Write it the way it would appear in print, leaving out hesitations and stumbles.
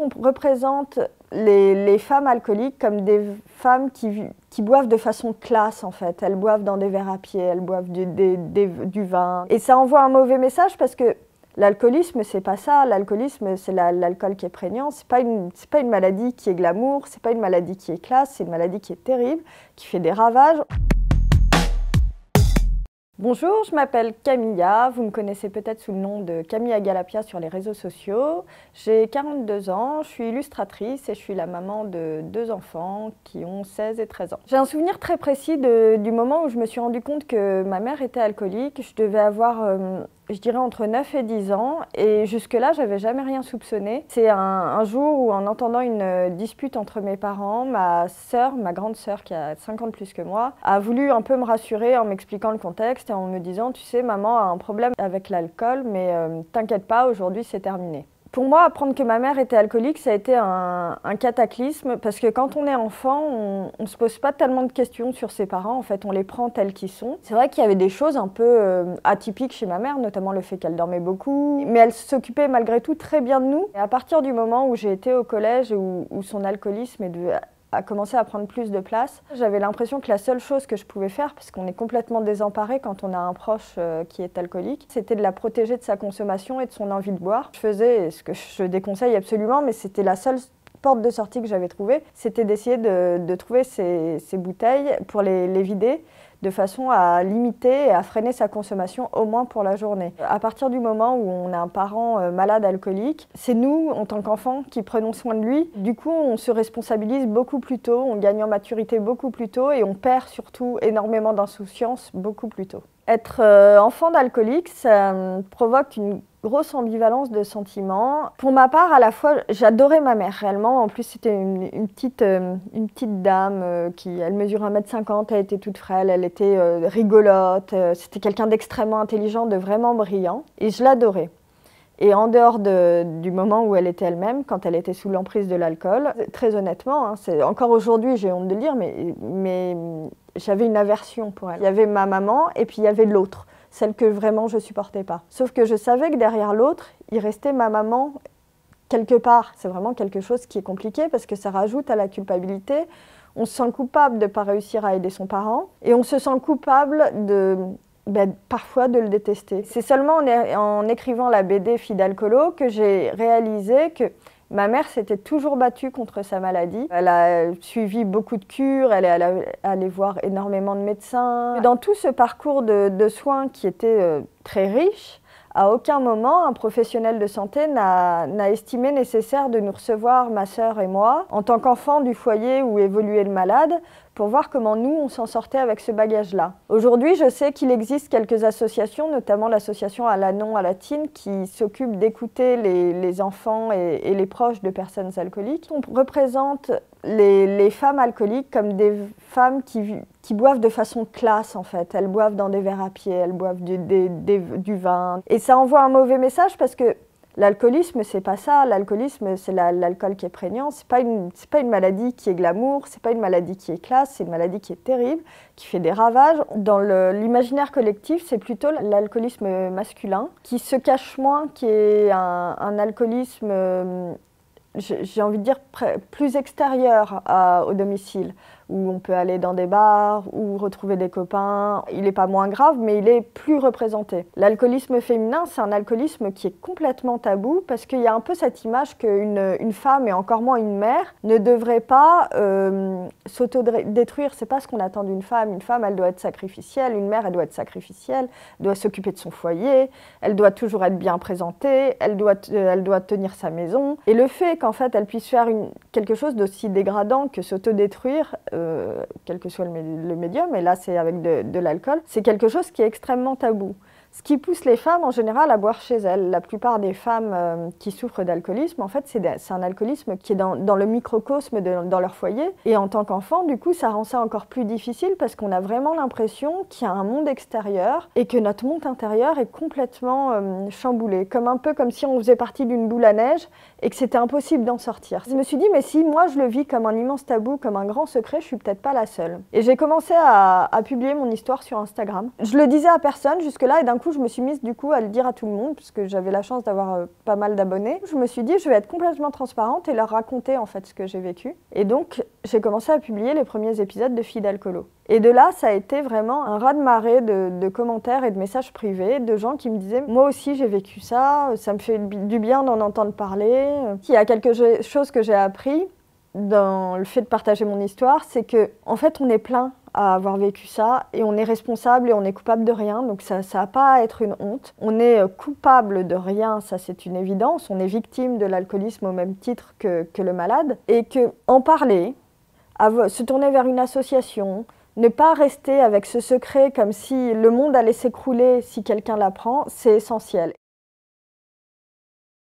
On représente les femmes alcooliques comme des femmes qui boivent de façon classe en fait. Elles boivent dans des verres à pied, elles boivent du vin. Et ça envoie un mauvais message parce que l'alcoolisme, c'est pas ça. L'alcoolisme, c'est l'alcool qui est prégnant. C'est pas une maladie qui est glamour, c'est pas une maladie qui est classe, c'est une maladie qui est terrible, qui fait des ravages. Bonjour, je m'appelle Camilla, vous me connaissez peut-être sous le nom de Camilla Galapia sur les réseaux sociaux. J'ai 42 ans, je suis illustratrice et je suis la maman de 2 enfants qui ont 16 et 13 ans. J'ai un souvenir très précis du moment où je me suis rendu compte que ma mère était alcoolique. Je devais avoir, je dirais, entre 9 et 10 ans et jusque-là, j'avais jamais rien soupçonné. C'est un jour où, en entendant une dispute entre mes parents, ma grande sœur qui a 5 ans de plus que moi, a voulu un peu me rassurer en m'expliquant le contexte et en me disant « Tu sais, maman a un problème avec l'alcool, mais t'inquiète pas, aujourd'hui c'est terminé ». Pour moi, apprendre que ma mère était alcoolique, ça a été un cataclysme parce que quand on est enfant, on ne se pose pas tellement de questions sur ses parents. En fait, on les prend tels qu'ils sont. C'est vrai qu'il y avait des choses un peu atypiques chez ma mère, notamment le fait qu'elle dormait beaucoup, mais elle s'occupait malgré tout très bien de nous. Et à partir du moment où j'ai été au collège, où son alcoolisme a commencé à prendre plus de place, j'avais l'impression que la seule chose que je pouvais faire, parce qu'on est complètement désemparé quand on a un proche qui est alcoolique, c'était de la protéger de sa consommation et de son envie de boire. Je faisais ce que je déconseille absolument, mais c'était la seule porte de sortie que j'avais trouvée, c'était d'essayer de trouver ces bouteilles pour les vider, de façon à limiter et à freiner sa consommation au moins pour la journée. À partir du moment où on a un parent malade alcoolique, c'est nous, en tant qu'enfants, qui prenons soin de lui. Du coup, on se responsabilise beaucoup plus tôt, on gagne en maturité beaucoup plus tôt et on perd surtout énormément d'insouciance beaucoup plus tôt. Être enfant d'alcoolique, ça provoque une grosse ambivalence de sentiments. Pour ma part, à la fois, j'adorais ma mère réellement. En plus, c'était une petite dame elle mesure 1,50 m, elle était toute frêle, elle était rigolote. C'était quelqu'un d'extrêmement intelligent, de vraiment brillant. Et je l'adorais. Et en dehors du moment où elle était elle-même, quand elle était sous l'emprise de l'alcool, très honnêtement, hein, encore aujourd'hui, j'ai honte de le dire, mais j'avais une aversion pour elle. Il y avait ma maman et puis il y avait l'autre, celle que vraiment je supportais pas. Sauf que je savais que derrière l'autre, il restait ma maman quelque part. C'est vraiment quelque chose qui est compliqué parce que ça rajoute à la culpabilité. On se sent coupable de ne pas réussir à aider son parent et on se sent coupable parfois de le détester. C'est seulement en écrivant la BD Fille d'alcoolo que j'ai réalisé que ma mère s'était toujours battue contre sa maladie. Elle a suivi beaucoup de cures, elle est allée voir énormément de médecins. Dans tout ce parcours de soins qui était très riche, à aucun moment, un professionnel de santé n'a estimé nécessaire de nous recevoir, ma sœur et moi, en tant qu'enfants du foyer où évoluait le malade, pour voir comment nous, on s'en sortait avec ce bagage-là. Aujourd'hui, je sais qu'il existe quelques associations, notamment l'association Alanon Alatine, qui s'occupe d'écouter les enfants et les proches de personnes alcooliques. On représente les femmes alcooliques comme des femmes qui boivent de façon classe, en fait. Elles boivent dans des verres à pied, elles boivent du vin. Et ça envoie un mauvais message parce que l'alcoolisme, c'est pas ça. L'alcoolisme, c'est l'alcool qui est prégnant. C'est pas une maladie qui est glamour, c'est pas une maladie qui est classe, c'est une maladie qui est terrible, qui fait des ravages. Dans l'imaginaire collectif, c'est plutôt l'alcoolisme masculin, qui se cache moins, qui est un alcoolisme, j'ai envie de dire, plus extérieur au domicile, où on peut aller dans des bars, ou retrouver des copains. Il n'est pas moins grave, mais il est plus représenté. L'alcoolisme féminin, c'est un alcoolisme qui est complètement tabou, parce qu'il y a un peu cette image qu'une femme, et encore moins une mère, ne devrait pas s'autodétruire. C'est pas ce qu'on attend d'une femme. Une femme, elle doit être sacrificielle. Une mère, elle doit être sacrificielle. Elle doit s'occuper de son foyer. Elle doit toujours être bien présentée. Elle doit tenir sa maison. Et le fait qu'en fait, elle puisse faire quelque chose d'aussi dégradant que s'autodétruire, quel que soit le médium, et là c'est avec de l'alcool, c'est quelque chose qui est extrêmement tabou. Ce qui pousse les femmes en général à boire chez elles. La plupart des femmes qui souffrent d'alcoolisme, en fait, c'est un alcoolisme qui est dans le microcosme dans leur foyer. Et en tant qu'enfant, du coup, ça rend ça encore plus difficile parce qu'on a vraiment l'impression qu'il y a un monde extérieur et que notre monde intérieur est complètement chamboulé. Un peu comme si on faisait partie d'une boule à neige et que c'était impossible d'en sortir. Je me suis dit, mais si moi je le vis comme un immense tabou, comme un grand secret, je suis peut-être pas la seule. Et j'ai commencé à publier mon histoire sur Instagram. Je le disais à personne jusque-là et d'un coup, coup, je me suis mise du coup à le dire à tout le monde, puisque j'avais la chance d'avoir pas mal d'abonnés. Je me suis dit, je vais être complètement transparente et leur raconter en fait ce que j'ai vécu. Et donc, j'ai commencé à publier les premiers épisodes de Filles d'Alcoolo. Et de là, ça a été vraiment un raz-de-marée de commentaires et de messages privés, de gens qui me disaient « Moi aussi, j'ai vécu ça, ça me fait du bien d'en entendre parler. » Il y a quelque chose que j'ai appris dans le fait de partager mon histoire, c'est que en fait, on est plein à avoir vécu ça et on est responsable et on est coupable de rien, donc ça n'a pas à être une honte. On est coupable de rien, ça c'est une évidence, on est victime de l'alcoolisme au même titre que le malade, et que en parler, se tourner vers une association, ne pas rester avec ce secret comme si le monde allait s'écrouler si quelqu'un l'apprend, c'est essentiel.